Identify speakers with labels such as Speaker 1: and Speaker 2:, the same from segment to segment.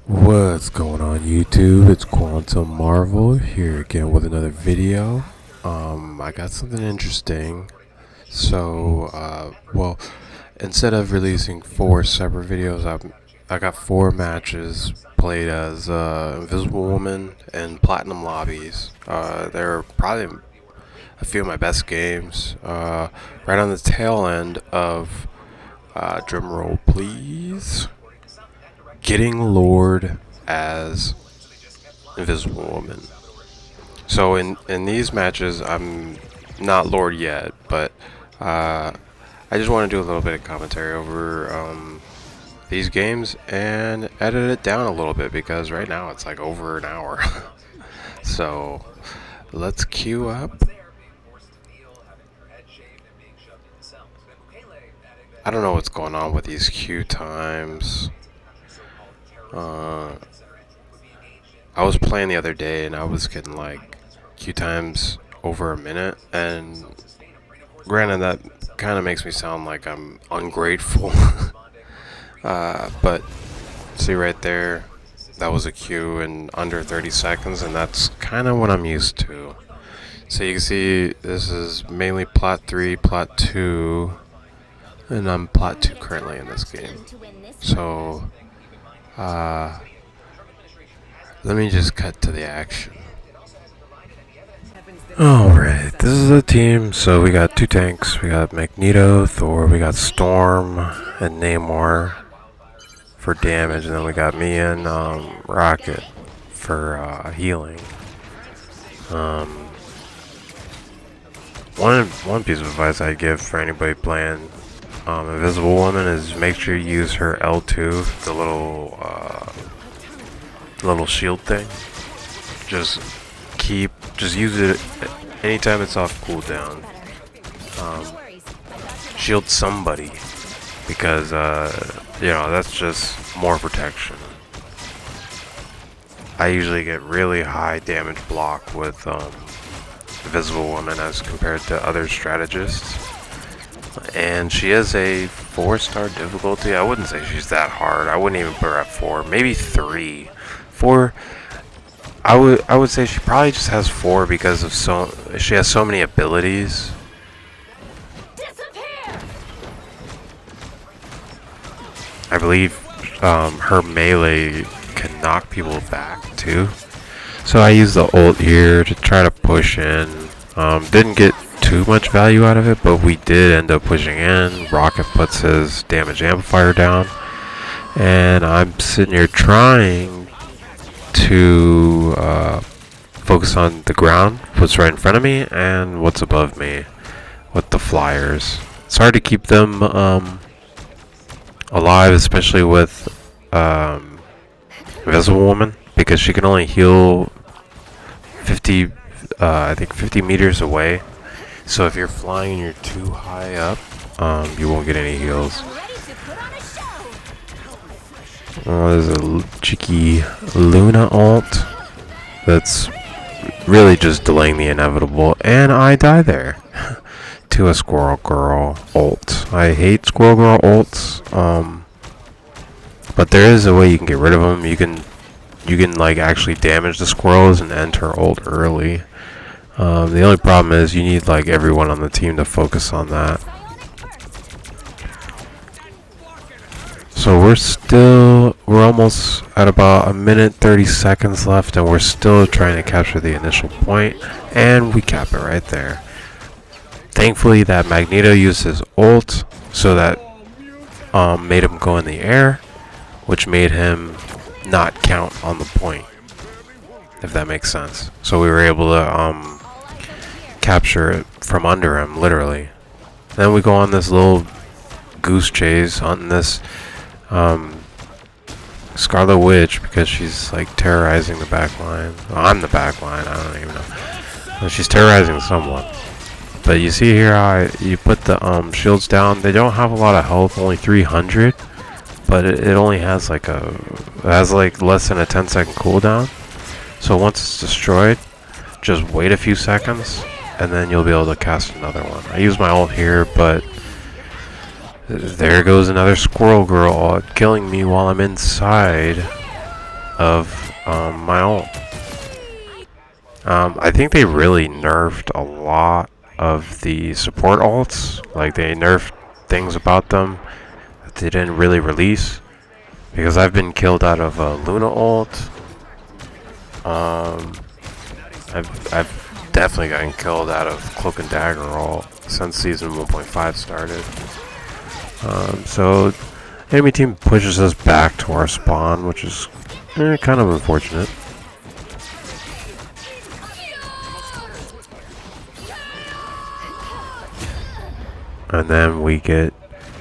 Speaker 1: What's going on YouTube? It's Quantum Marvel here again with another video. I got something interesting. Well, instead of releasing 4 separate videos, I got 4 matches played as Invisible Woman and Platinum Lobbies. They're probably a few of my best games. Right on the tail end of, drumroll please, getting Lord as Invisible Woman. So in these matches, I'm not Lord yet, but I just want to do a little bit of commentary over these games and edit it down a little bit because right now it's like over an hour. So let's queue up. I don't know what's going on with these queue times. I was playing the other day and I was getting like queue times over a minute, and granted that kind of makes me sound like I'm ungrateful. But see right there, that was a queue in under 30 seconds, and that's kind of what I'm used to. So you can see this is mainly plot 3, plot 2, and I'm plot 2 currently in this game. So let me just cut to the action. Alright, this is the team. So we got 2 tanks. We got Magneto, Thor, we got Storm, and Namor for damage. And then we got me and Rocket for healing. One piece of advice I'd give for anybody playing Invisible Woman is make sure you use her L2, the little shield thing. Just use it anytime it's off cooldown. Shield somebody, because that's just more protection. I usually get really high damage block with Invisible Woman as compared to other strategists, and she is a 4-star difficulty. I wouldn't say she's that hard. I wouldn't even put her at 4, maybe 3. 4, I would say she probably just has 4 because of she has so many abilities. I believe her melee can knock people back too. So I use the ult here to try to push in. Didn't get too much value out of it, but we did end up pushing in. Rocket puts his damage amplifier down, and I'm sitting here trying to focus on the ground, what's right in front of me and what's above me with the flyers. It's hard to keep them alive, especially with Invisible Woman, because she can only heal 50 meters away. So if you're flying and you're too high up, you won't get any heals. There's a cheeky Luna ult that's really just delaying the inevitable, and I die there to a Squirrel Girl ult. I hate Squirrel Girl ults, but there is a way you can get rid of them. You can like actually damage the squirrels and end her ult early. The only problem is you need like everyone on the team to focus on that. So we're almost at about a minute 30 seconds left, and we're still trying to capture the initial point, and we cap it right there. Thankfully that Magneto used his ult, so that made him go in the air, which made him not count on the point, if that makes sense. So we were able to capture it from under him, literally. Then we go on this little goose chase on this Scarlet Witch, because she's like terrorizing the back line. Well, I'm the back line, I don't even know. Well, she's terrorizing someone. But you see here how you put the shields down. They don't have a lot of health, only 300, but it only has like less than a 10-second cooldown. So once it's destroyed, just wait a few seconds, and then you'll be able to cast another one. I use my ult here, but there goes another Squirrel Girl killing me while I'm inside. of my ult. I think they really nerfed a lot of the support ults. Like, they nerfed things about them that they didn't really release. Because I've been killed out of a Luna ult. I've definitely gotten killed out of Cloak and Dagger ult since season 1.5 started. So enemy team pushes us back to our spawn, which is kind of unfortunate. And then we get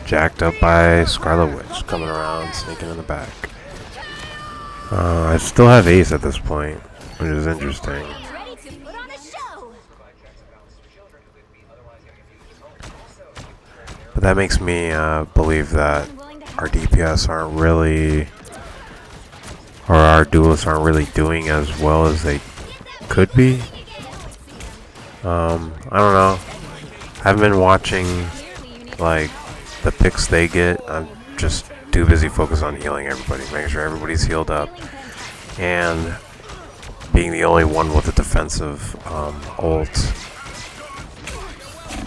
Speaker 1: jacked up by Scarlet Witch coming around, sneaking in the back. I still have Ace at this point, which is interesting. But that makes me believe that our DPS aren't really, or our duelists aren't really doing as well as they could be. I don't know. I haven't been watching like the picks they get. I'm just too busy focused on healing everybody, making sure everybody's healed up, and being the only one with a defensive ult.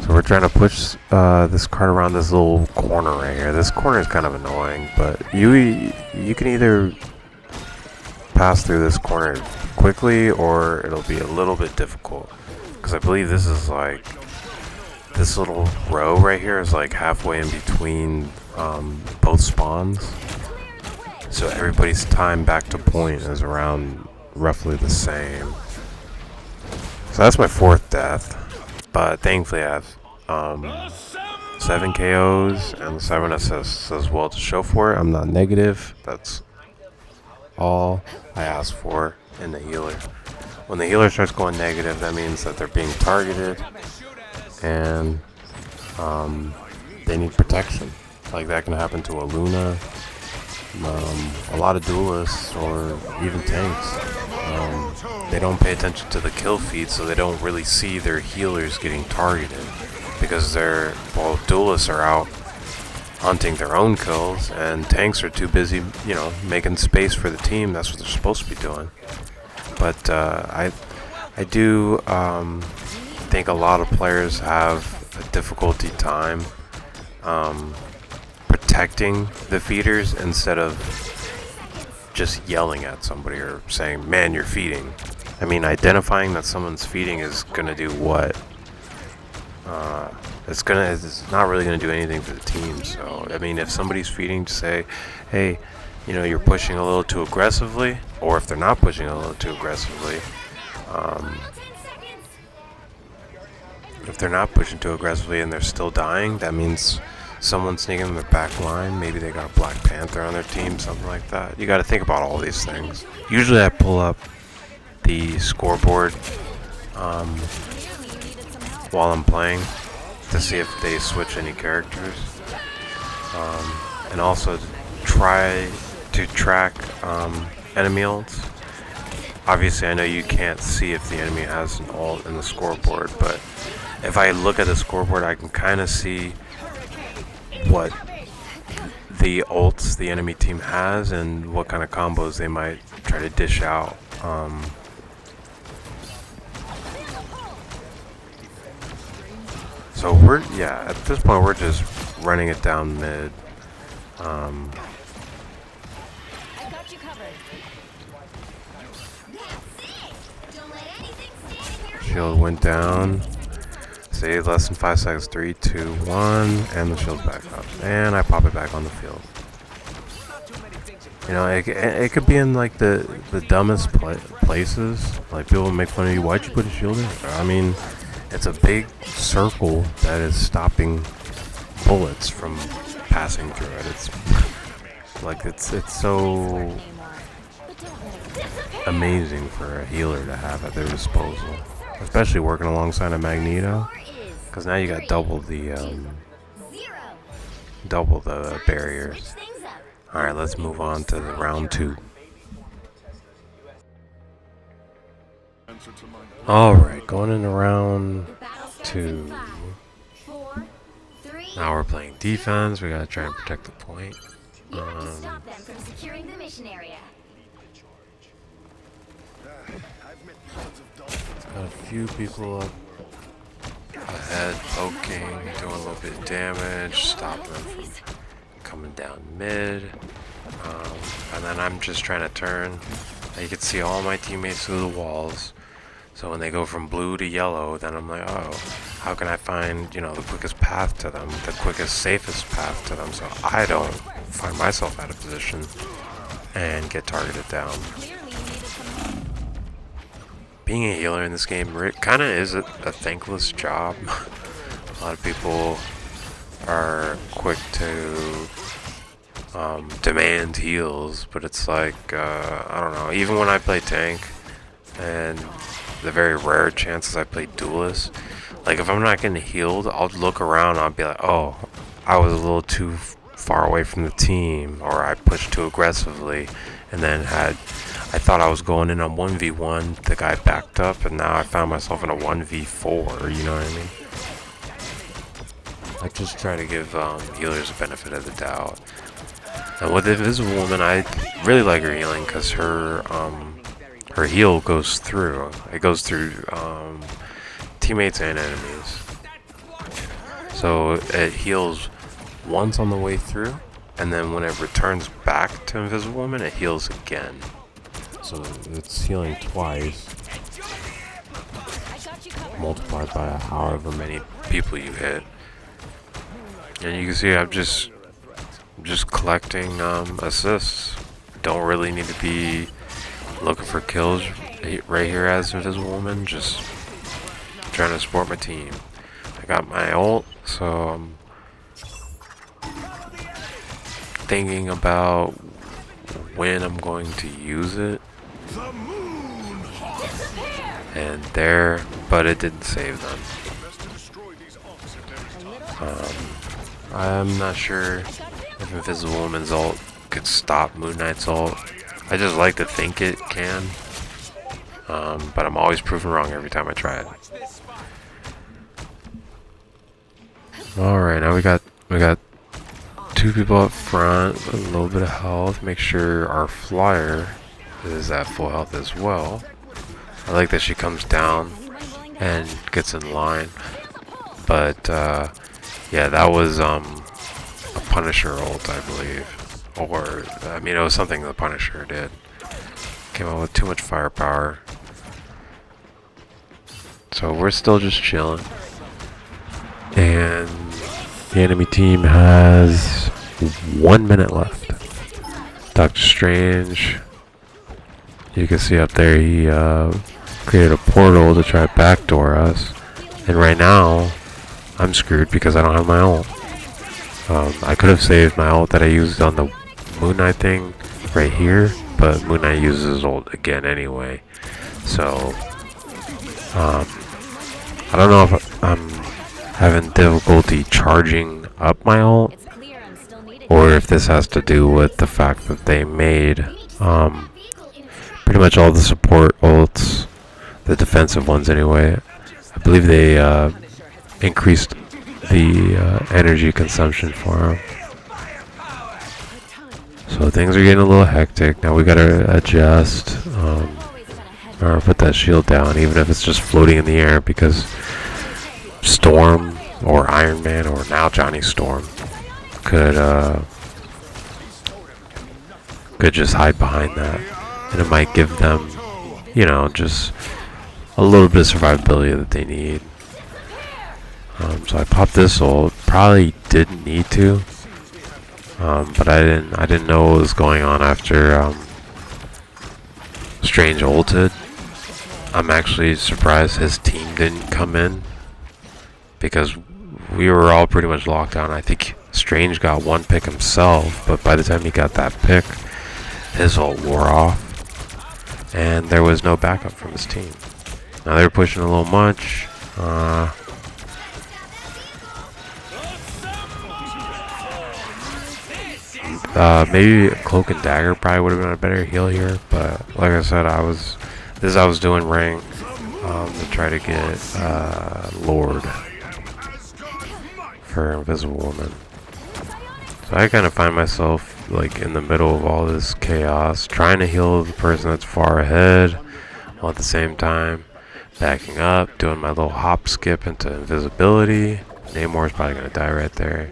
Speaker 1: So we're trying to push this card around this little corner right here. This corner is kind of annoying, but you can either pass through this corner quickly or it'll be a little bit difficult. Because I believe this is like, this little row right here is like halfway in between both spawns. So everybody's time back to point is around roughly the same. So that's my 4th death. But thankfully I have 7 KOs and 7 assists as well to show for it. I'm not negative. That's all I ask for in the healer. When the healer starts going negative, that means that they're being targeted and they need protection. Like, that can happen to a Luna, a lot of duelists, or even tanks. They don't pay attention to the kill feed, so they don't really see their healers getting targeted because duelists are out hunting their own kills, and tanks are too busy, making space for the team. That's what they're supposed to be doing. But I do think a lot of players have a difficulty time protecting the feeders instead of just yelling at somebody or saying, "Man, you're feeding." I mean, identifying that someone's feeding is gonna do what? It's not really gonna do anything for the team. So I mean, if somebody's feeding, to say, "Hey, you're pushing a little too aggressively," or if they're not pushing a little too aggressively, if they're not pushing too aggressively and they're still dying, that means someone's sneaking in their back line. Maybe they got a Black Panther on their team, something like that. You got to think about all these things. Usually I pull up the scoreboard while I'm playing to see if they switch any characters, and also to try to track enemy ults. Obviously I know you can't see if the enemy has an ult in the scoreboard, but if I look at the scoreboard, I can kind of see what the ults the enemy team has and what kind of combos they might try to dish out. So at this point we're just running it down mid. Shield went down. See, less than 5 seconds. 3, 2, 1, and the shield's back up. And I pop it back on the field. It could be in like the dumbest places. Like, people make fun of you. Why'd you put a shield in? I mean, it's a big circle that is stopping bullets from passing through it. It's like it's so amazing for a healer to have at their disposal, especially working alongside a Magneto, because now you got double the barriers. All right, let's move on to the round 2. All right, going into round 2. Now we're playing defense. We gotta try and protect the point. Got a few people up ahead, poking, doing a little bit of damage, stopping them from coming down mid. And then I'm just trying to turn. You can see all my teammates through the walls. So when they go from blue to yellow, then I'm like, oh, how can I find, the quickest path to them, the quickest, safest path to them, so I don't find myself out of position and get targeted down. Being a healer in this game kind of is a thankless job. A lot of people are quick to demand heals, but it's like, I don't know, even when I play tank, and the very rare chances I play duelist, like if I'm not getting healed, I'll look around and I'll be like, oh, I was a little too far away from the team, or I pushed too aggressively, and then I thought I was going in on 1v1, the guy backed up, and now I found myself in a 1v4, you know what I mean? I just try to give healers the benefit of the doubt. And with the Invisible Woman, I really like her healing because her heal goes through. It goes through teammates and enemies. So it heals once on the way through, and then when it returns back to Invisible Woman, it heals again. So it's healing twice, multiplied by however many people you hit. And you can see I'm just collecting assists. Don't really need to be looking for kills right here as Invisible Woman. Just trying to support my team. I got my ult, so I'm thinking about when I'm going to use it. And there, but it didn't save them. I'm not sure if Invisible Woman's ult could stop Moon Knight's ult. I just like to think it can, but I'm always proven wrong every time I try it. Alright, now we got two people up front with a little bit of health. Make sure our flyer is at full health as well. I like that she comes down and gets in line, but yeah, that was a Punisher ult, I believe. Or, I mean, it was something the Punisher did. Came out with too much firepower. So we're still just chilling. And the enemy team has 1 minute left. Doctor Strange, you can see up there, he created a portal to try to backdoor us. And right now, I'm screwed because I don't have my ult. I could have saved my ult that I used on the Moon Knight thing right here, but Moon Knight uses his ult again anyway. So, I don't know if I'm having difficulty charging up my ult, or if this has to do with the fact that they made pretty much all the support ults, the defensive ones anyway. I believe they increased the energy consumption for them. So things are getting a little hectic. Now we gotta adjust, or put that shield down, even if it's just floating in the air, because Storm or Iron Man or now Johnny Storm could just hide behind that, and it might give them, just a little bit of survivability that they need. So I popped this ult. Probably didn't need to, but I didn't know what was going on after Strange ulted. I'm actually surprised his team didn't come in, because we were all pretty much locked down. I think Strange got one pick himself, but by the time he got that pick, his ult wore off, and there was no backup from his team. Now they're pushing a little much. Maybe Cloak and Dagger probably would have been a better heal here, but like I said, I was doing rank to try to get Lord for Invisible Woman. So I kind of find myself like in the middle of all this chaos, trying to heal the person that's far ahead, while at the same time backing up, doing my little hop skip into invisibility. Namor's probably gonna die right there.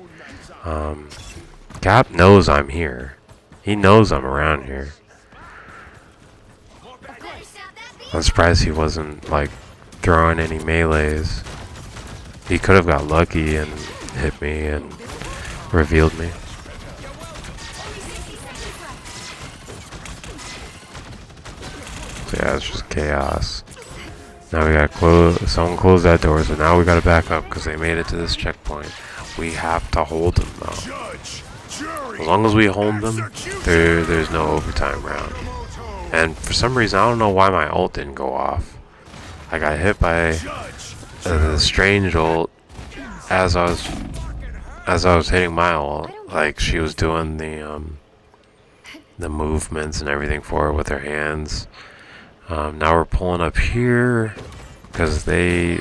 Speaker 1: Cap knows I'm here. He knows I'm around here. I'm surprised he wasn't like throwing any melees. He could have got lucky and hit me and revealed me. So yeah, it's just chaos. Now we gotta close. Someone close that door. So now we gotta back up because they made it to this checkpoint. We have to hold them though. As long as we hold them, there's no overtime round. And for some reason, I don't know why my ult didn't go off. I got hit by the strange ult as I was hitting my ult. Like she was doing the movements and everything for it with her hands. Now we're pulling up here because they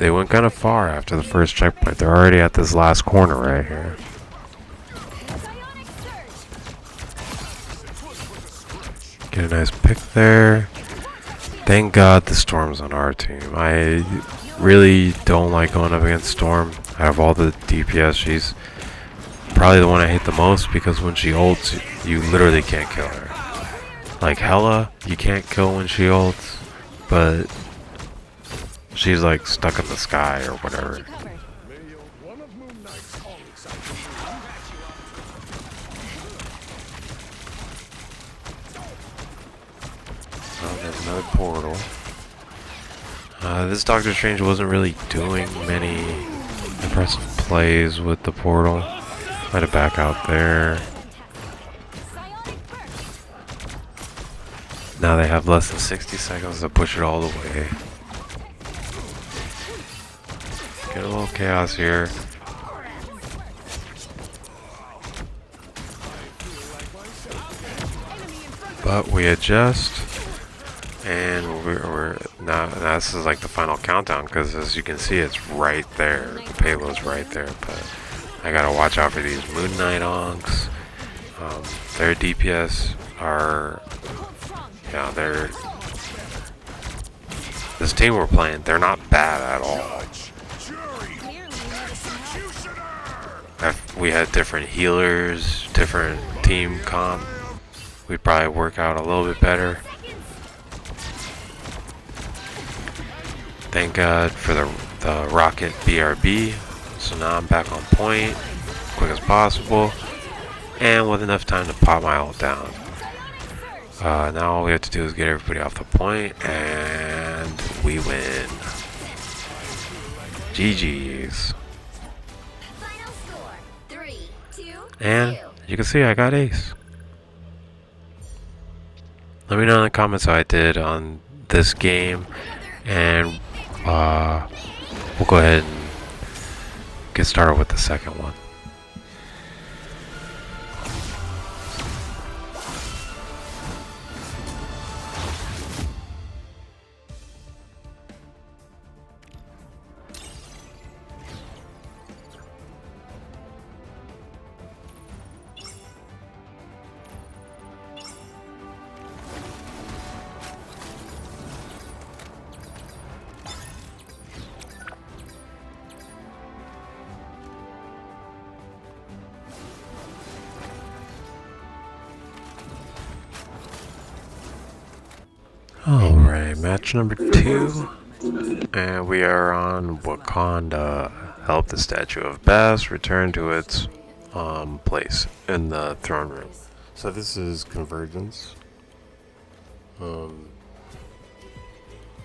Speaker 1: went kind of far after the first checkpoint. They're already at this last corner right here. Get a nice pick there. Thank God the Storm's on our team. I really don't like going up against Storm. Out of all the DPS, she's probably the one I hate the most because when she ults, you literally can't kill her. Like Hela, you can't kill when she ults, but she's like stuck in the sky or whatever. Oh, there's another portal. This Doctor Strange wasn't really doing many impressive plays with the portal. Might have back out there. Now they have less than 60 seconds to push it all the way. Get a little chaos here. But we adjust. And we're now this is like the final countdown because as you can see it's right there. The payload's right there. But I gotta watch out for these Moon Knight onks. Their DPS are, yeah, this team we're playing, they're not bad at all. If we had different healers, different team comp, we'd probably work out a little bit better. Thank God for the rocket BRB. So now I'm back on point, quick as possible, and with enough time to pop my ult down. Now all we have to do is get everybody off the point, and we win. GG's. And you can see I got ace. Let me know in the comments how I did on this game, and we'll go ahead and get started with the second one. Alright, match number 2. And we are on Wakanda. Help the Statue of Bass return to its place in the throne room. So this is Convergence.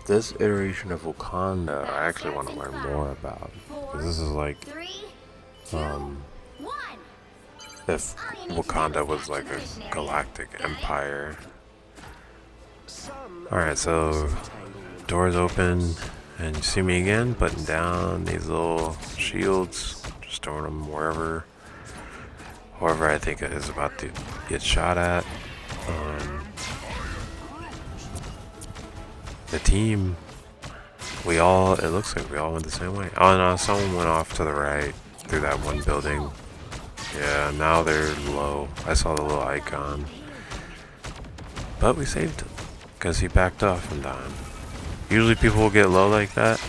Speaker 1: This iteration of Wakanda I actually want to learn more about. This is like if Wakanda was like a galactic empire. Alright, so doors open and you see me again, putting down these little shields, just throwing them wherever I think it is about to get shot at. The team, it looks like we all went the same way. Oh no, someone went off to the right through that one building. Yeah, now they're low. I saw the little icon. But we saved him because he backed off from dying. Usually people will get low like that.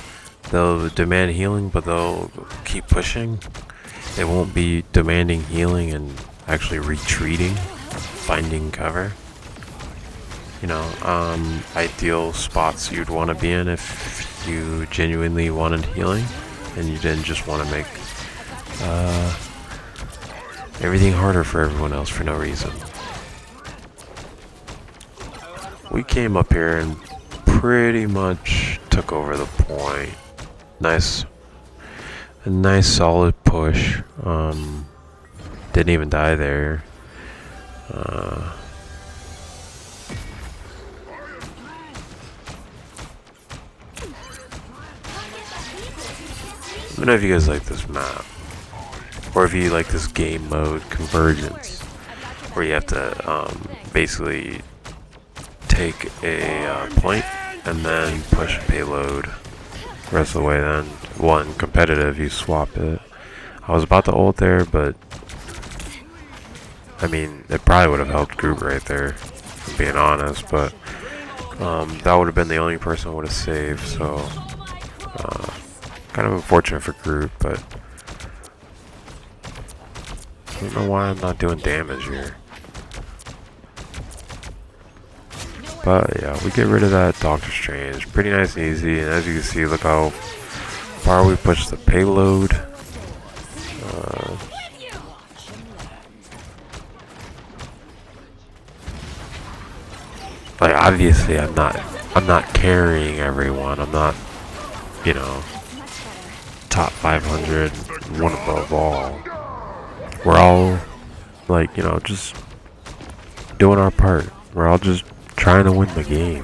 Speaker 1: They'll demand healing, but they'll keep pushing. They won't be demanding healing and actually retreating, finding cover. You know, ideal spots you'd want to be in if you genuinely wanted healing and you didn't just want to make everything harder for everyone else for no reason. We came up here and pretty much took over the point. A nice solid push. Didn't even die there. Let me know if you guys like this map, or if you like this game mode, Convergence, where you have to basically take a point and then push payload the rest of the way. Then one competitive, you swap it. I was about to ult there, but I mean, it probably would have helped group right there, if I'm being honest, but that would have been the only person I would have saved, so kind of unfortunate for group, but I don't know why I'm not doing damage here. But yeah, we get rid of that Doctor Strange. Pretty nice and easy, and as you can see, look how far we pushed the payload. Like obviously I'm not carrying everyone. I'm not, you know, top 500, one above all. We're all like, you know, just doing our part. We're all just trying to win the game.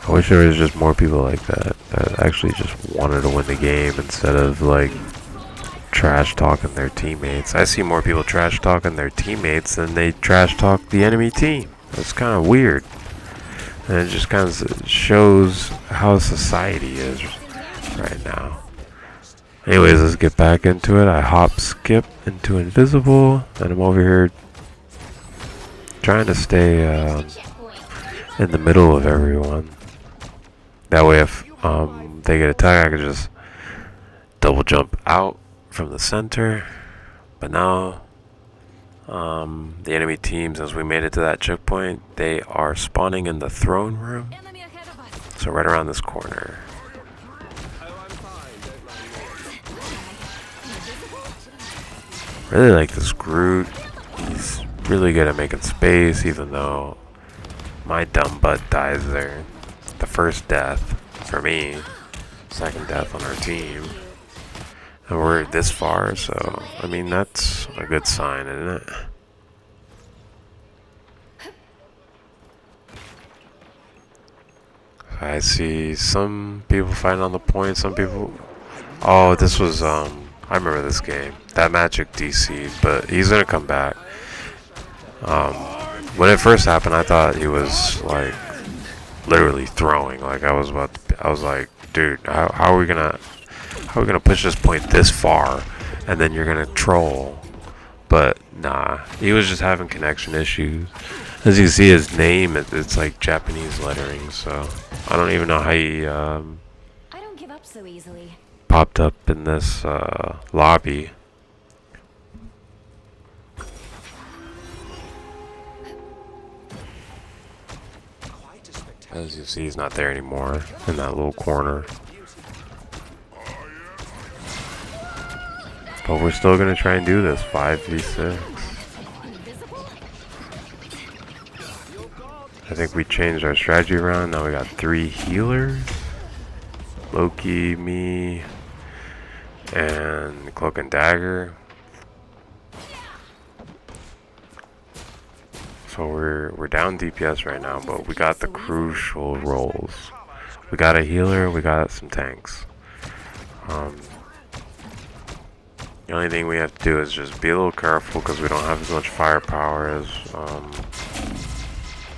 Speaker 1: I wish there was just more people like that actually just wanted to win the game instead of like trash talking their teammates. I see more people trash talking their teammates than they trash talk the enemy team. It's kind of weird, and it just kind of shows how society is right now. Anyways, let's get back into it. I hop skip into invisible, and I'm over here trying to stay in the middle of everyone. That way if they get attacked, I can just double jump out from the center. But now the enemy team, since we made it to that checkpoint, they are spawning in the throne room, so right around this corner. Really like this Groot. He's really good at making space, even though my dumb butt dies there. The first death for me, second death on our team, and we're this far, so I mean that's a good sign, isn't it? I see some people fighting on the point, some people... Oh, this was I remember this game. That Magic DC'd, but he's gonna come back. When it first happened, I thought he was like literally throwing. Like I was like, dude, how are we gonna push this point this far, and then you're gonna troll? But nah, he was just having connection issues. As you can see, his name, it's like Japanese lettering, so I don't even know how he
Speaker 2: I don't give up so easily.
Speaker 1: popped up in this lobby. As you see, he's not there anymore in that little corner. But we're still gonna try and do this 5v6. I think we changed our strategy around. Now we got 3 healers: Loki, me, and Cloak and Dagger. So we're down DPS right now, but we got the crucial roles. We got a healer, we got some tanks. The only thing we have to do is just be a little careful because we don't have as much firepower as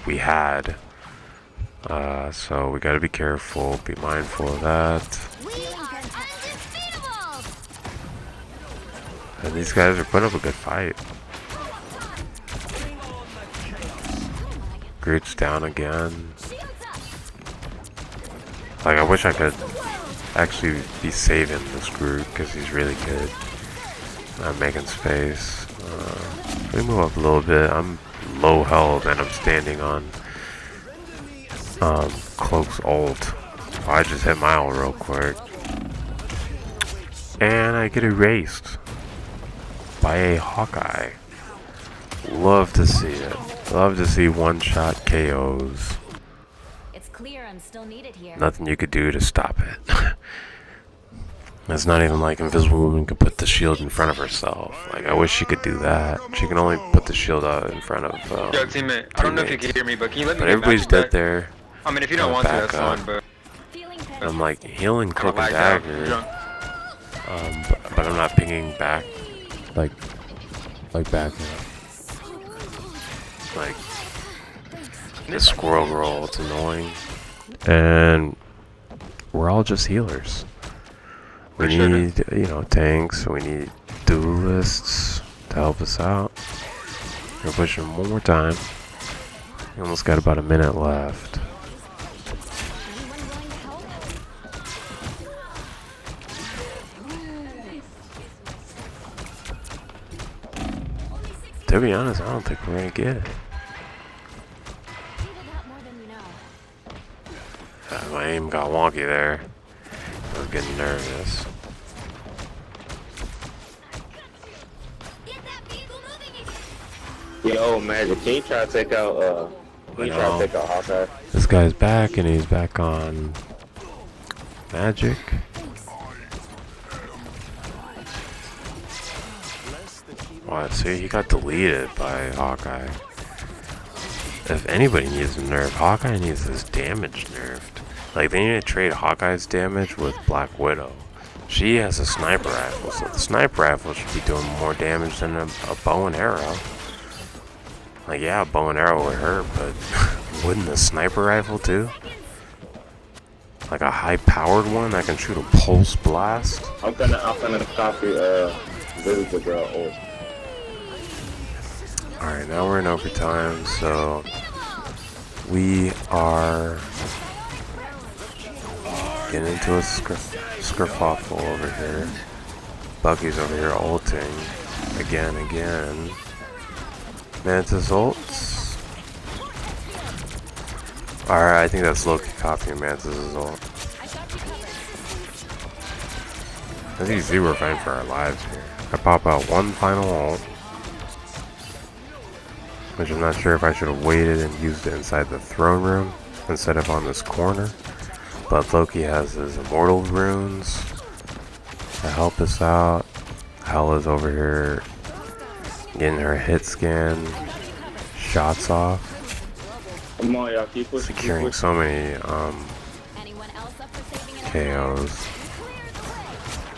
Speaker 1: we had. So we gotta be careful, be mindful of that. And these guys are putting up a good fight. Groot's down again. Like, I wish I could actually be saving this Groot because he's really good. I'm making space. Let me move up a little bit. I'm low health and I'm standing on Cloak's ult. I just hit my ult real quick. And I get erased by a Hawkeye. Love to see it. Love to see one-shot KOs.
Speaker 2: It's clear I'm still needed here.
Speaker 1: Nothing you could do to stop it. It's not even like Invisible Woman could put the shield in front of herself. Like, I wish she could do that. She can only put the shield out in front of
Speaker 3: Yo, teammate, I don't know if you can hear me, but can you let me
Speaker 1: But
Speaker 3: get
Speaker 1: everybody's
Speaker 3: back?
Speaker 1: dead there.
Speaker 3: I mean, if you don't want to, that's fine, but...
Speaker 1: And I'm like healing Cloak and
Speaker 3: lagged out.
Speaker 1: Dagger. But I'm not pinging back. Like back. Like, this squirrel roll, it's annoying. And we're all just healers. We need, you know, tanks, we need duelists to help us out. We're pushing one more time. We almost got about a minute left. To be honest, I don't think we're gonna get it. My aim got wonky there. I was getting nervous.
Speaker 4: Yo, Magic, can you try to take out, Hawkeye?
Speaker 1: This guy's back, and he's back on Magic. Wow, see, he got deleted by Hawkeye. If anybody needs a nerf, Hawkeye needs his damage nerfed. Like, they need to trade Hawkeye's damage with Black Widow. She has a sniper rifle, so the sniper rifle should be doing more damage than a bow and arrow. Like, yeah, a bow and arrow would hurt, but wouldn't a sniper rifle too? Like a high-powered one that can shoot a pulse blast?
Speaker 4: I'm gonna copy, Visible Girl ult.
Speaker 1: Alright, now we're in overtime, so we are getting into a skerfuffle over here. Bucky's over here ulting again. Mantis ults. Alright, I think that's Loki copying Mantis' ult. I think we're fighting for our lives here. I pop out one final ult, which I'm not sure if I should have waited and used it inside the throne room instead of on this corner. But Loki has his immortal runes to help us out. Hela's over here getting her hit scan shots off.
Speaker 4: Come on, y'all, keep pushing.
Speaker 1: Securing so many KOs.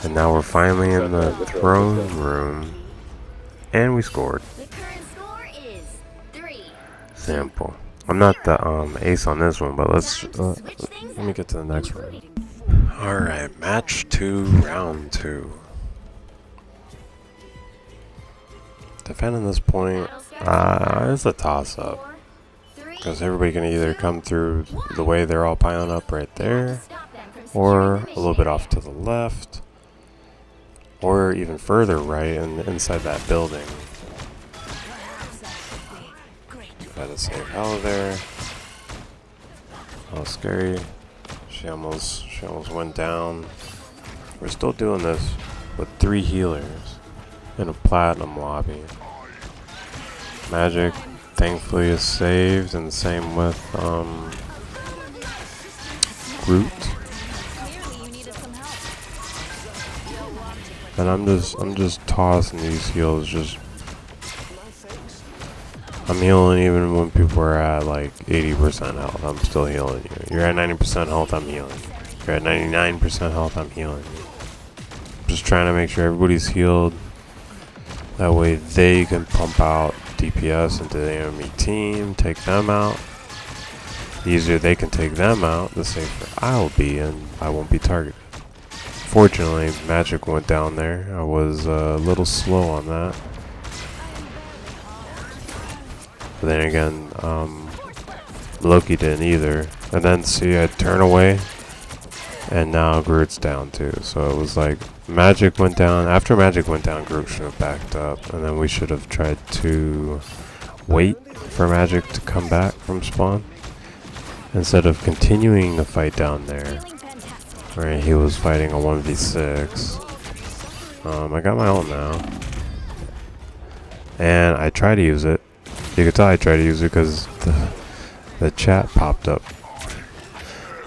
Speaker 1: And now we're finally in the throne room. And we scored. Simple. I'm not the ace on this one, but let me get to the next one. Alright, match 2, round 2. Defending this point, it's a toss-up. Because everybody can either come through the way they're all piling up right there, or a little bit off to the left, or even further right and inside that building. Got to save Hela there. Oh, scary. She almost went down. We're still doing this with 3 healers in a platinum lobby. Magic, thankfully, is saved, and same with Groot. And I'm just tossing these heals. I'm healing even when people are at like 80% health. I'm still healing you. You're at 90% health, I'm healing you. You're at 99% health, I'm healing you. Just trying to make sure everybody's healed. That way they can pump out DPS into the enemy team, take them out. The easier they can take them out, the safer I'll be, and I won't be targeted. Fortunately, Magic went down there. I was a little slow on that. But then again, Loki didn't either. And then see, I turn away, and now Groot's down too. So it was like Magic went down. After Magic went down, Groot should have backed up, and then we should have tried to wait for Magic to come back from spawn instead of continuing the fight down there. Right, he was fighting a 1v6. I got my ult now, and I try to use it. You can tell I try to use it because the chat popped up.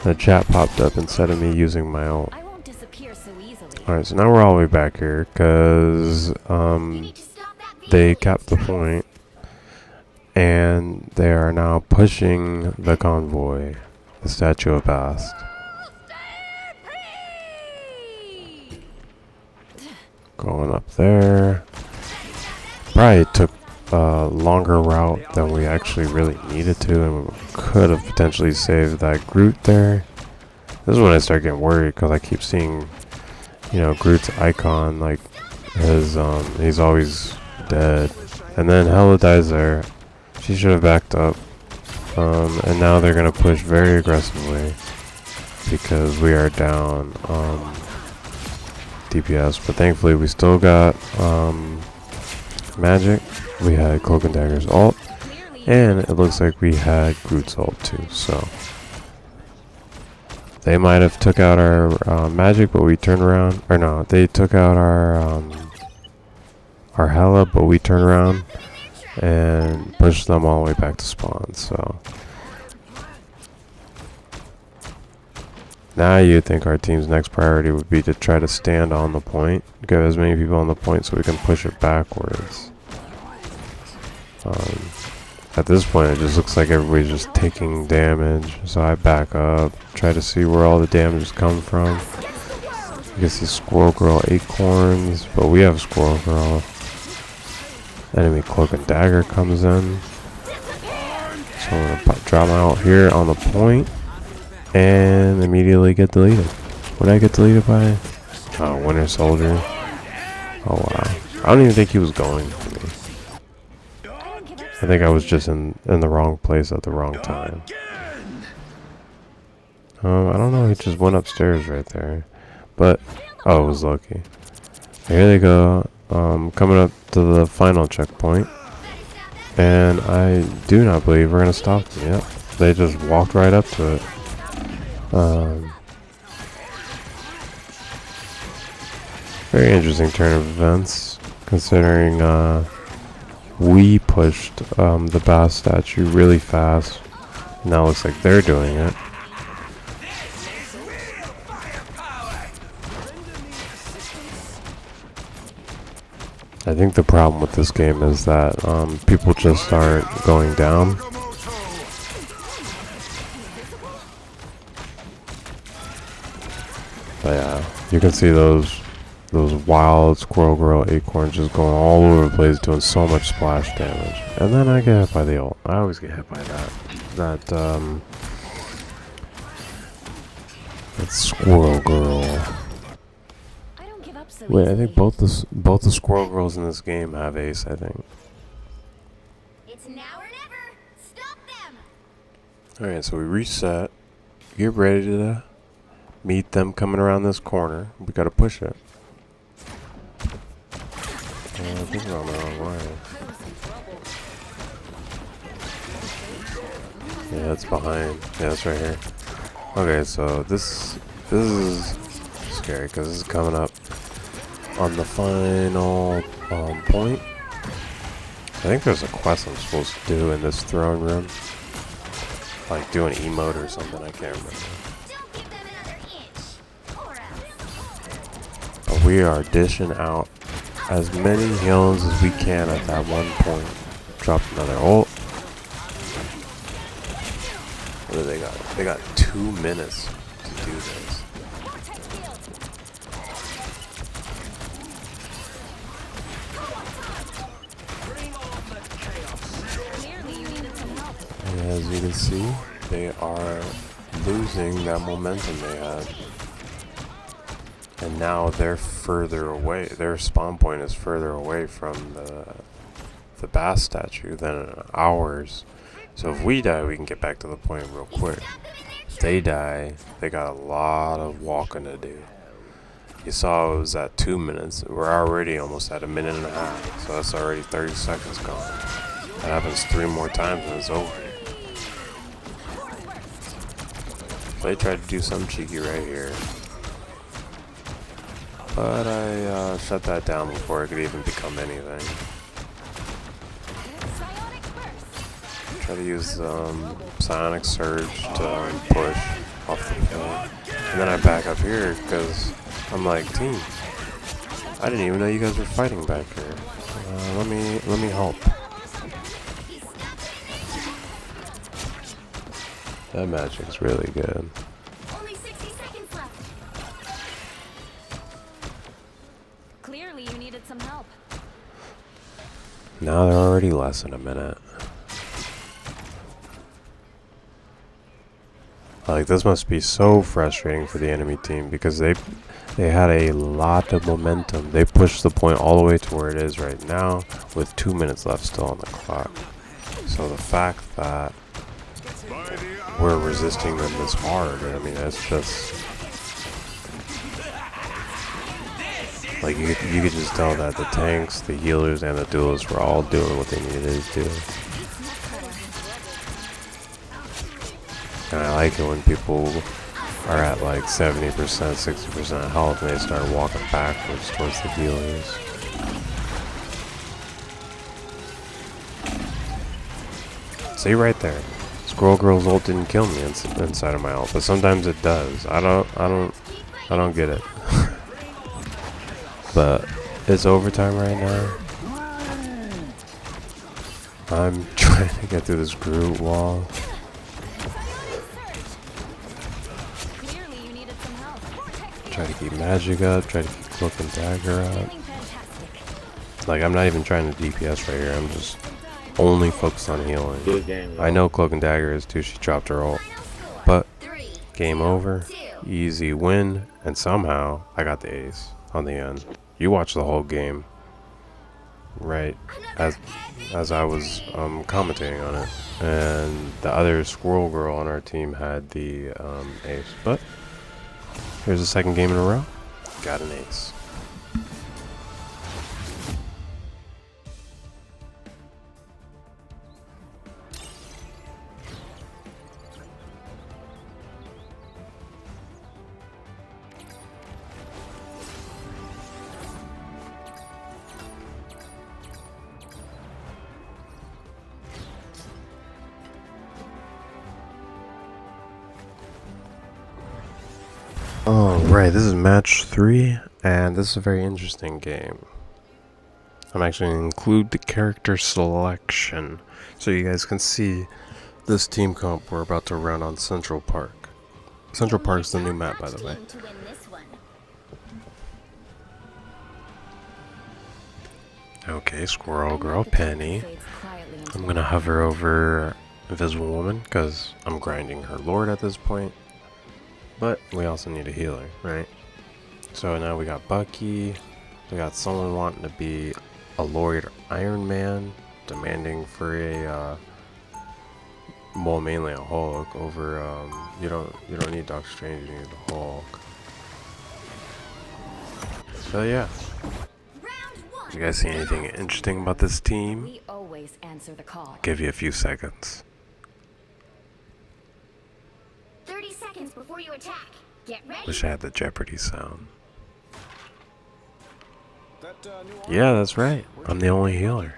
Speaker 1: The chat popped up instead of me using my ult.
Speaker 2: I won't disappear so easily.
Speaker 1: Alright, so now we're all the way back here because they capped the point, and they are now pushing the convoy, the Statue of Bast. Going up there. Probably took a longer route than we actually really needed to, and we could have potentially saved that Groot there. This is when I start getting worried because I keep seeing, you know, Groot's icon, like his he's always dead. And then Hela dies there. She should have backed up. And now they're gonna push very aggressively because we are down DPS, but thankfully we still got Magic. We had Cloak and Dagger's ult, and it looks like we had Groot's ult too. So they might have took out our Magic, but we turned around. Or no, they took out our Hela, but we turned around and pushed them all the way back to spawn. So now you'd think our team's next priority would be to try to stand on the point, get as many people on the point so we can push it backwards. At this point, it just looks like everybody's just taking damage, so I back up, try to see where all the damage come from. You can see Squirrel Girl Acorns, but we have Squirrel Girl. Enemy Cloak and Dagger comes in, so I'm gonna drop my ult here on the point and immediately get deleted. What did I get deleted by? Oh, Winter Soldier. Oh wow, I don't even think he was going for me. I think I was just in the wrong place at the wrong time. I don't know, he just went upstairs right there. But, oh, it was Loki. Here they go, coming up to the final checkpoint. And I do not believe we're going to stop them. Yep, they just walked right up to it. Very interesting turn of events, considering we pushed the Bast statue really fast. Now it looks like they're doing it. I think the problem with this game is that people just aren't going down. But yeah, you can see those wild Squirrel Girl Acorns just going all over the place, doing so much splash damage. And then I get hit by the ult. I always get hit by that Squirrel Girl.
Speaker 2: I don't give up so
Speaker 1: Wait, I
Speaker 2: easily.
Speaker 1: think both the Squirrel Girls in this game have Ace, I think.
Speaker 2: It's now or never. Stop them.
Speaker 1: Alright, so we reset. Get ready to meet them coming around this corner. We gotta push it. I think we're on the wrong way. Yeah, it's behind. Yeah, it's right here. Okay, so this is scary because this is coming up on the final point. I think there's a quest I'm supposed to do in this throne room, like do an emote or something. I can't remember.
Speaker 2: Don't give them another inch. Or else.
Speaker 1: But we are dishing out as many heals as we can at that one point. Drop another ult. What do they got? They got 2 minutes to do this.
Speaker 2: Clearly you needed some help.
Speaker 1: And as you can see, they are losing that momentum they had. And now they're further away. Their spawn point is further away from the Bast statue than ours. So if we die, we can get back to the point real quick. If they die, they got a lot of walking to do. You saw it was at 2 minutes. We're already almost at a minute and a half. So that's already 30 seconds gone. That happens 3 more times and it's over. They tried to do something cheeky right here. But I shut that down before it could even become anything. Try to use Psionic Surge to push off the point. And then I back up here because I'm like, team, I didn't even know you guys were fighting back here. Let me help. That magic's really good.
Speaker 2: Only 60 seconds left.
Speaker 5: Clearly, you needed some help.
Speaker 1: Now they're already less than a minute. Like, this must be so frustrating for the enemy team because they had a lot of momentum. They pushed the point all the way to where it is right now with 2 minutes left still on the clock. So the fact that we're resisting them this hard, I mean, it's just like you could just tell that the tanks, the healers, and the duelists were all doing what they needed to do. And I like it when people are at like 70%, 60% health and they start walking backwards towards the healers. See right there. Squirrel Girl's ult didn't kill me inside of my ult, but sometimes it does. I don't get it. But it's overtime right now. I'm trying to get through this Groot wall. Try to keep magic up, try to keep cloak and dagger up. Like, I'm not even trying to DPS right here, I'm just only focused on healing.
Speaker 4: Good game,
Speaker 1: I know cloak and dagger is too, she dropped her ult. But, game over, easy win, and somehow I got the ace on the end. You watched the whole game, right, as I was commentating on it. And the other Squirrel Girl on our team had the ace, but here's the second game in a row. Got an ace. Alright, this is match 3, and this is a very interesting game. I'm actually going to include the character selection, so you guys can see this team comp we're about to run on Central Park. Central Park's the new map, by the way. Okay, Squirrel Girl, Penny. I'm going to hover over Invisible Woman, because I'm grinding her Lord at this point. But we also need a healer, right? So now we got Bucky. We got someone wanting to be a Lord Iron Man, demanding for a, well, mainly a Hulk over. You don't need Doctor Strange. You need the Hulk. So yeah. You guys see anything interesting about this team?
Speaker 5: We always answer the call.
Speaker 1: Give you a few seconds.
Speaker 2: 30 seconds before you attack. Get ready.
Speaker 1: Wish I had the Jeopardy sound. Yeah, that's right. I'm the only healer.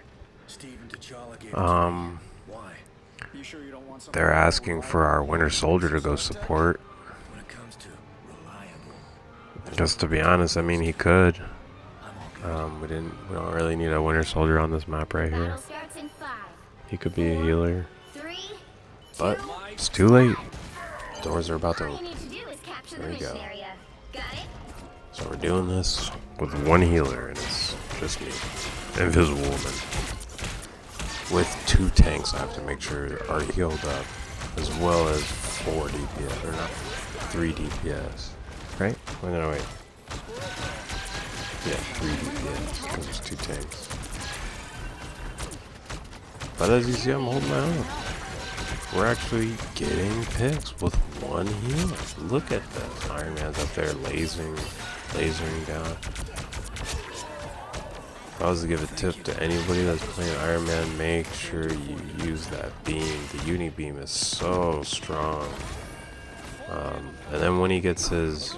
Speaker 1: They're asking for our Winter Soldier to go support. Just to be honest, I mean, he could. We don't really need a Winter Soldier on this map right here. He could be a healer, but it's too late. Doors are about to open. There we go. So we're doing this with one healer, and it's just me, Invisible Woman. With 2 tanks, I have to make sure are healed up, as well as 4 DPS, or not 3 DPS, right? Oh, no, wait. Yeah, 3 DPS, because there's 2 tanks. But as you see, I'm holding my own. we're actually getting picks with one healer. Look at this. Iron Man's up there lasering down. If I was to give a tip to anybody that's playing Iron Man, make sure you use that beam. The uni beam is so strong. And then when he gets his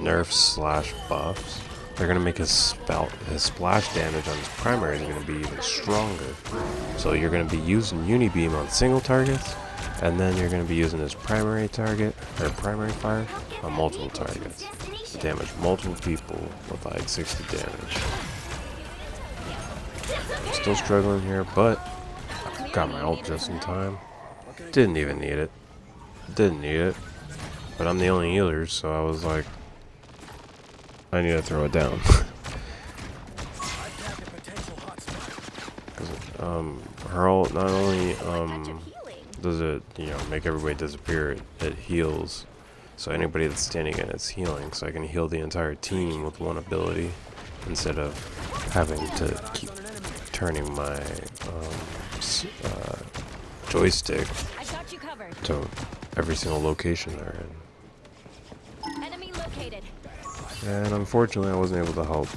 Speaker 1: nerfs slash buffs, they're gonna make his splash damage on his primary is gonna be even stronger. So you're gonna be using uni beam on single targets, and then you're gonna be using his primary target or primary fire on multiple targets. Damage multiple people with like 60 damage. I'm still struggling here, but I got my ult just in time. Didn't even need it. Didn't need it. But I'm the only healer, so I was like, I need to throw it down. Her ult not only does it, you know, make everybody disappear, it heals. So anybody that's standing in it's healing, so I can heal the entire team with one ability instead of having to keep turning my joystick to every single location they're in.
Speaker 5: Enemy located.
Speaker 1: And unfortunately I wasn't able to help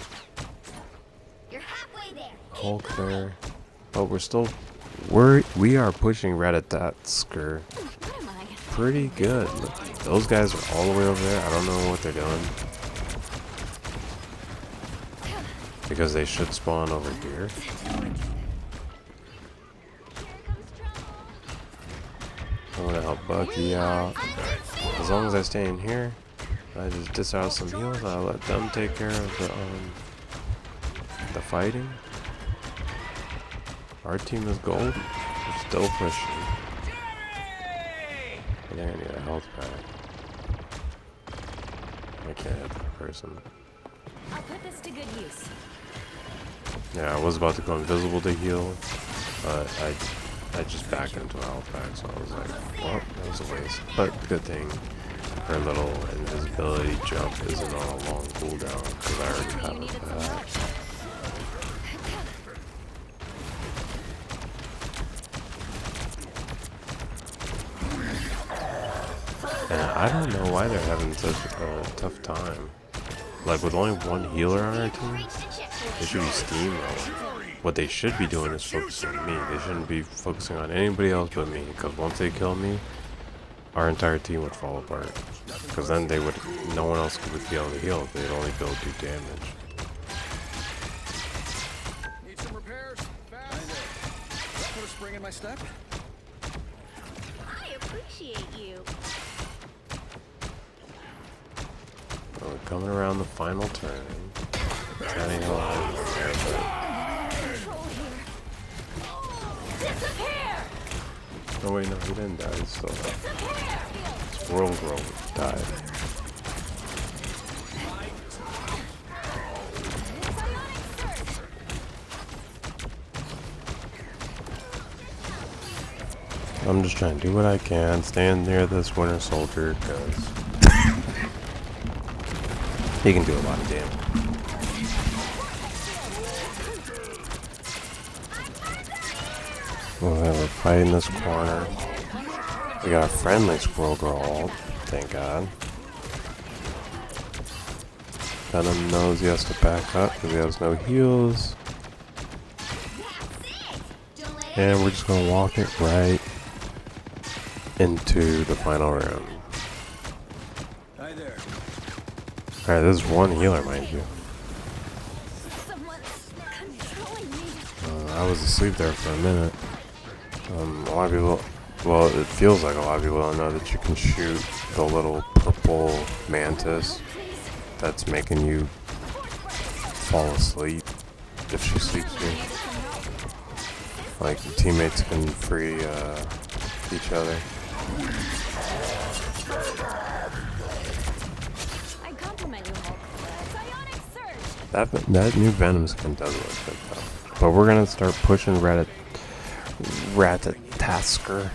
Speaker 2: You're halfway there.
Speaker 1: Hulk there. But we are pushing Ratatatsker
Speaker 5: What am I?
Speaker 1: pretty good. Those guys are all the way over there. I don't know what they're doing. Because they should spawn over here. I'm gonna help Bucky out. As long as I stay in here, I just dish out some heals. I let them take care of the fighting. Our team is gold. We're still pushing. I think I need a health pack. I can't hit that person.
Speaker 5: I'll put this to good use.
Speaker 1: Yeah, I was about to go invisible to heal, but I just backed into a health pack, so I was like, well, that was a waste. But good thing her little invisibility jump isn't on a long cooldown, because I already have it back. And I don't know why they're having such a tough time. Like, with only one healer on our team, they should be steamrolling. What they should be doing is focusing on me. They shouldn't be focusing on anybody else but me, because once they kill me, our entire team would fall apart. Because then no one else would be able to heal. They'd only be able to do damage.
Speaker 6: Need some repairs? Fast. Put a spring in my step.
Speaker 2: I appreciate you.
Speaker 1: We're coming around the final turn. Turning a lot there, but... Oh wait, no, he didn't die. He's still alive. Squirrel Girl died. I'm just trying to do what I can. Stand near this Winter Soldier, because he can do a lot of damage. We're fighting this corner. We got a friendly Squirrel Girl ult, thank God. Venom knows he has to back up because he has no heals. And we're just gonna walk it right into the final room.
Speaker 6: Hi there.
Speaker 1: Alright, this is one healer, mind you.
Speaker 5: Someone's controlling me.
Speaker 1: I was asleep there for a minute. A lot of people, well, it feels like a lot of people don't know that you can shoot the little purple mantis that's making you fall asleep if she sleeps you. Like, teammates can free each other.
Speaker 5: I compliment you, Hulk. Psionic surge.
Speaker 1: That new Venom skin does look good though. But we're gonna start pushing Ratatosker.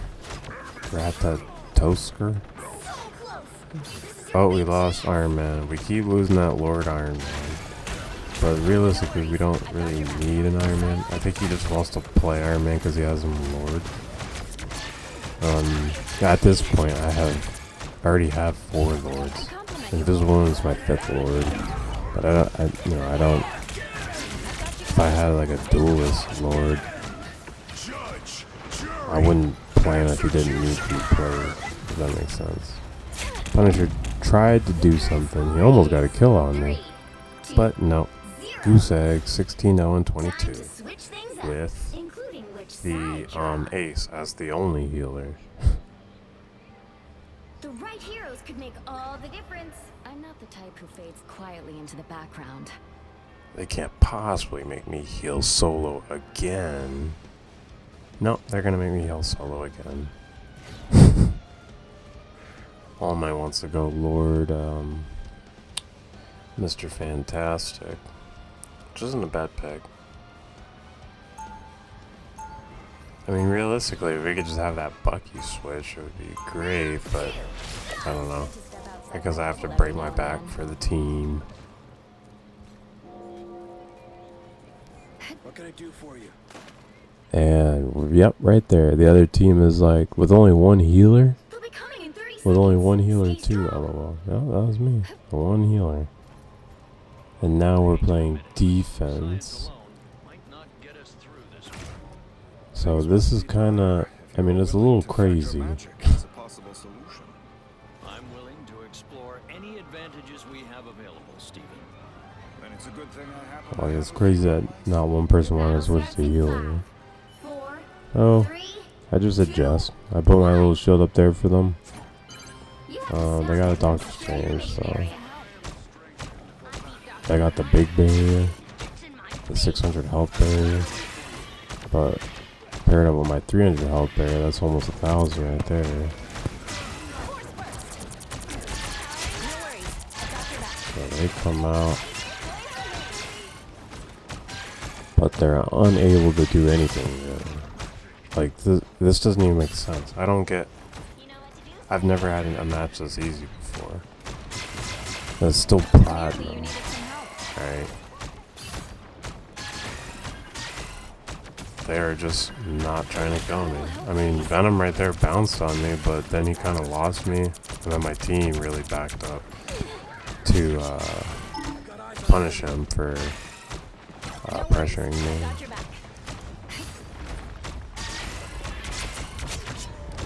Speaker 1: Oh, we lost Iron Man. We keep losing that Lord Iron Man. But realistically, we don't really need an Iron Man. I think he just wants to play Iron Man because he has him Lord. At this point, I already have 4 lords. Invisible Woman is my 5th lord, but I don't. If I had like a duelist lord, I wouldn't plan if he didn't need to be played. If that makes sense. Punisher tried to do something. He almost got a kill on me, but no. Goose egg 16-0-22 with the ace as the only healer.
Speaker 2: The right heroes could make all the difference.
Speaker 5: I'm not the type who fades quietly into the background.
Speaker 1: They can't possibly make me heal solo again. No, they're gonna make me heal solo again. All Might wants to go Lord Mr. Fantastic, which isn't a bad pick. I mean, realistically, if we could just have that Bucky switch, it would be great, but I don't know. Because I have to break my back for the team.
Speaker 6: What can I do for you?
Speaker 1: And, yep, right there. The other team is like, with only 1 healer?
Speaker 2: They'll be coming in 30
Speaker 1: With only 1
Speaker 2: seconds.
Speaker 1: healer
Speaker 2: Stay
Speaker 1: too,
Speaker 2: strong.
Speaker 1: lol. No, that was me. 1 healer. And now we're playing defense. So this is kinda, I mean, it's a little crazy.
Speaker 6: Magic is a possible solution.
Speaker 7: I'm willing to explore any advantages we have available, Stephen.
Speaker 6: Then it's a good thing I happen.
Speaker 1: Like, it's crazy that not one person wanted to switch to healer.
Speaker 2: 4,
Speaker 1: Oh,
Speaker 2: 3.
Speaker 1: I just adjust. I put my little shield up there for them.
Speaker 2: You have
Speaker 1: They got a Doctor Strange, so they got the big barrier, the 600 health barrier, but paired up with my 300 health barrier, that's almost 1,000 right there. So they come out, but they're unable to do anything really. Like, this doesn't even make sense. I don't get. I've never had a match this easy before. It's still platinum. Alright. They are just not trying to kill me. I mean, Venom right there bounced on me, but then he kind of lost me. And then my team really backed up to punish him for pressuring me.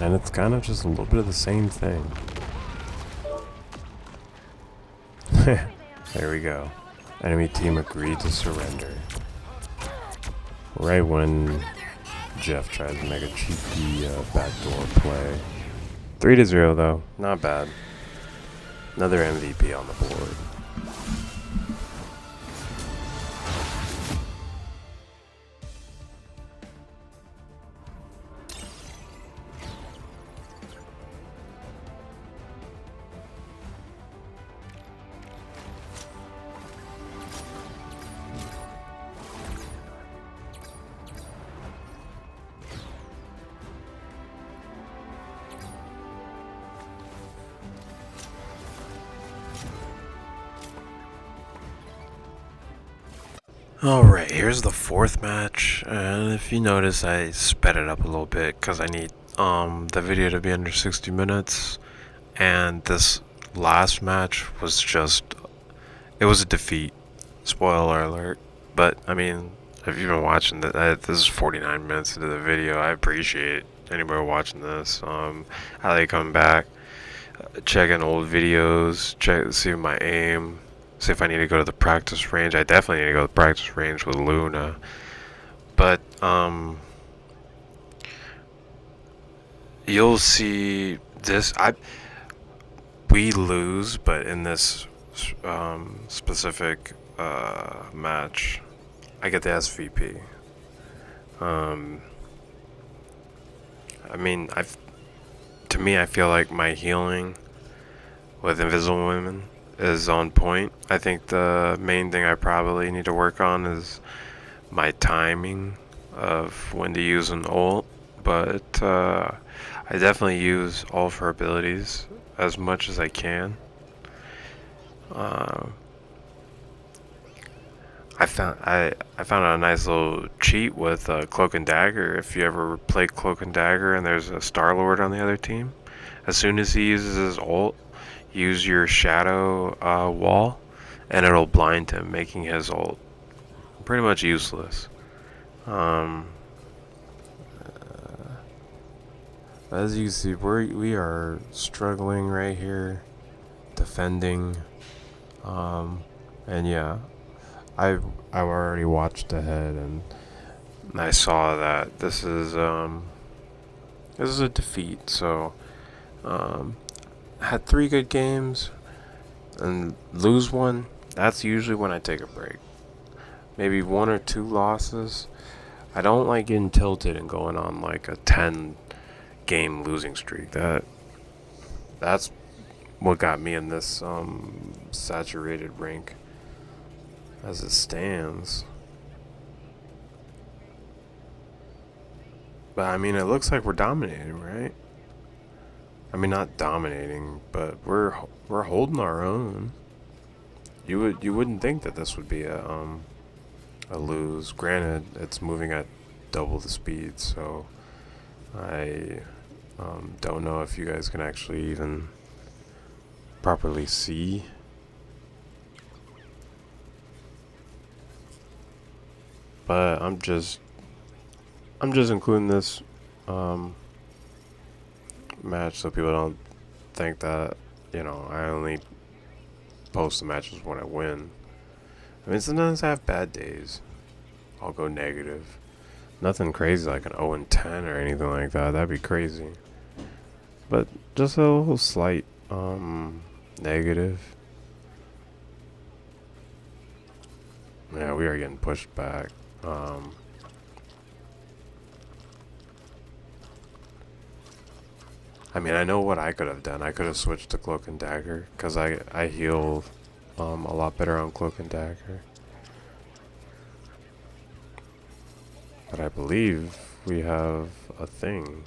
Speaker 1: And it's kind of just a little bit of the same thing. There we go. Enemy team agreed to surrender. Right when Jeff tried to make a cheeky backdoor play. 3-0 though, not bad. Another MVP on the board. Alright, here's the 4th match, and if you notice I sped it up a little bit because I need the video to be under 60 minutes, and this last match was just, it was a defeat, spoiler alert, but I mean, if you've been watching this is 49 minutes into the video. I appreciate anybody watching this. I like coming back, checking old videos, see my aim, see if I need to go to the practice range. I definitely need to go to the practice range with Luna. But you'll see this. We lose, but in this specific match, I get the SVP. I mean, to me, I feel like my healing with Invisible Women is on point. I think the main thing I probably need to work on is my timing of when to use an ult, but I definitely use all of her abilities as much as I can. I found a nice little cheat with Cloak and Dagger. If you ever play Cloak and Dagger and there's a Star Lord on the other team, as soon as he uses his ult, use your shadow wall, and it'll blind him, making his ult pretty much useless. As you see, we are struggling right here, defending, and yeah, I already watched ahead and I saw that this is a defeat. So had 3 good games and lose one. That's usually when I take a break. Maybe 1 or 2 losses. I don't like getting tilted and going on like a 10 game losing streak. That's what got me in this saturated rank as it stands. But I mean, it looks like we're dominating, right? I mean, not dominating, but we're holding our own. You wouldn't think that this would be a lose. Granted, it's moving at double the speed, so I don't know if you guys can actually even properly see. But I'm just including this match so people don't think that, you know, I only post the matches when I win. I mean, sometimes I have bad days. I'll go negative. Nothing crazy like an 0-10 or anything like that. That'd be crazy. But just a little slight negative. Yeah, we are getting pushed back. I mean, I know what I could have done. I could have switched to Cloak and Dagger because I heal a lot better on Cloak and Dagger. But I believe we have a thing.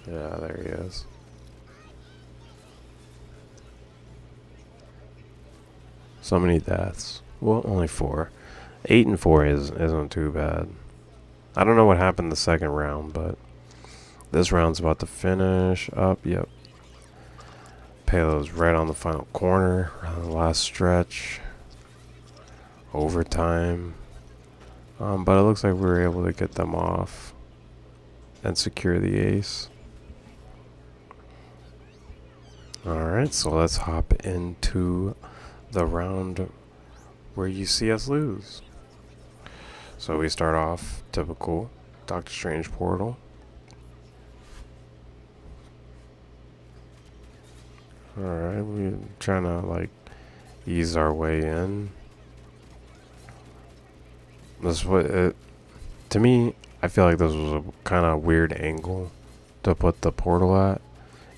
Speaker 1: Yeah, there he is. So many deaths. Well, only 4. 8 and 4 isn't too bad. I don't know what happened the second round, but this round's about to finish up. Yep. Payload's right on the final corner, the last stretch. Overtime. But it looks like we were able to get them off and secure the ace. Alright, so let's hop into the round where you see us lose. So we start off typical Doctor Strange portal. Alright, we're trying to like ease our way in. This what it, to me, I feel like this was a kind of weird angle to put the portal at.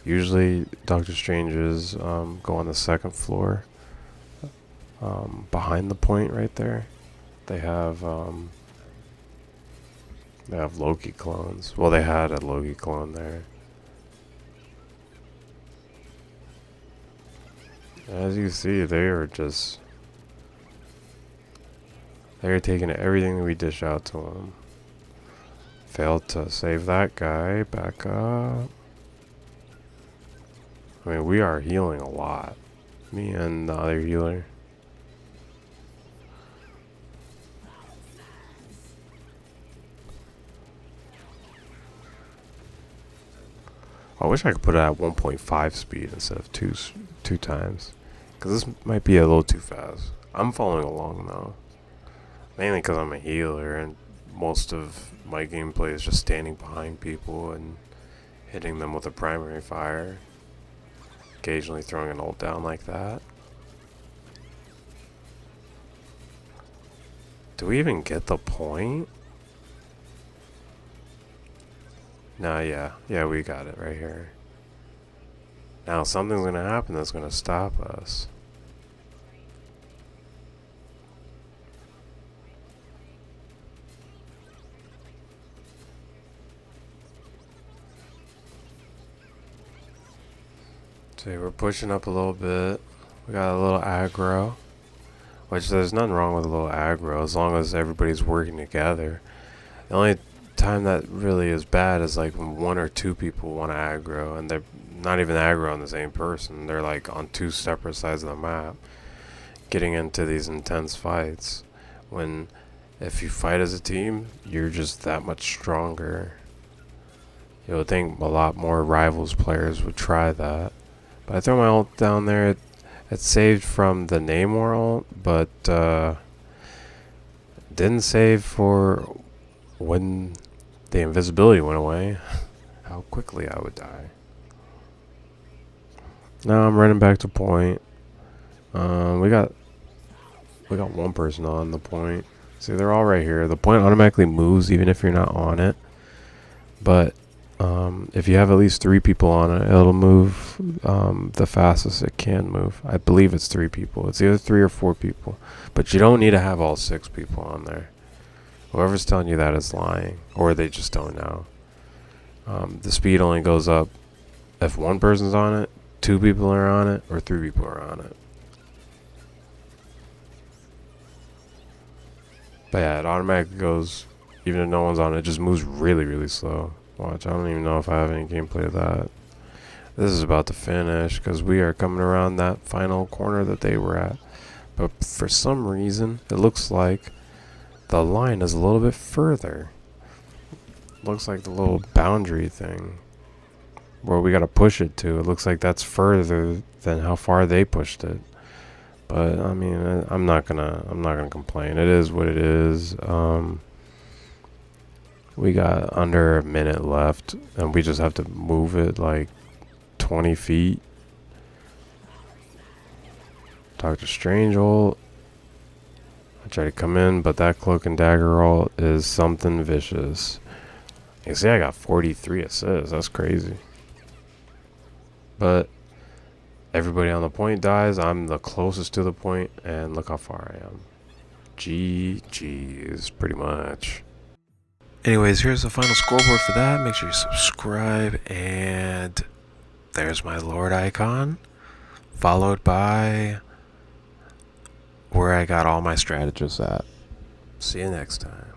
Speaker 1: Usually Doctor Strange's go on the second floor, behind the point right there. They have Loki clones. Well, they had a Loki clone there. As you see, they're taking everything that we dish out to them. Failed to save that guy. Back up. I mean, we are healing a lot. Me and the other healer. I wish I could put it at 1.5 speed instead of two times. Because this might be a little too fast. I'm following along though. Mainly because I'm a healer and most of my gameplay is just standing behind people and hitting them with a primary fire. Occasionally throwing an ult down like that. Do we even get the point? Nah, yeah, we got it right here. Now something's gonna happen that's gonna stop us. See, we're pushing up a little bit. We got a little aggro, which there's nothing wrong with a little aggro as long as everybody's working together. The only time that really is bad is like when one or two people want to aggro and they're not even aggro on the same person. They're like on two separate sides of the map, getting into these intense fights. When if you fight as a team, you're just that much stronger. You would think a lot more rivals players would try that. But I throw my ult down there. It's saved from the Namor ult, but didn't save for when the invisibility went away. How quickly I would die. Now I'm running back to point. We got one person on the point. See, they're all right here. The point automatically moves even if you're not on it. But if you have at least 3 people on it, it'll move the fastest it can move. I believe it's 3 people. It's either 3 or 4 people. But you don't need to have all 6 people on there. Whoever's telling you that is lying, or they just don't know. The speed only goes up if 1 person's on it, 2 people are on it, or 3 people are on it. But yeah, it automatically goes, even if no one's on it, it just moves really, really slow. Watch, I don't even know if I have any gameplay of that. This is about to finish, because we are coming around that final corner that they were at. But for some reason, it looks like the line is a little bit further. Looks like the little boundary thing where we gotta push it to. It looks like that's further than how far they pushed it. But I mean, I'm not gonna complain. It is what it is. We got under a minute left, and we just have to move it like 20 feet. Doctor Strange ult. I try to come in, but that cloak and dagger ult is something vicious. You see, I got 43 assists. That's crazy. But everybody on the point dies. I'm the closest to the point, and look how far I am. GG's, pretty much. Anyways, here's the final scoreboard for that. Make sure you subscribe, and there's my Lord icon, followed by where I got all my strategists at. See you next time.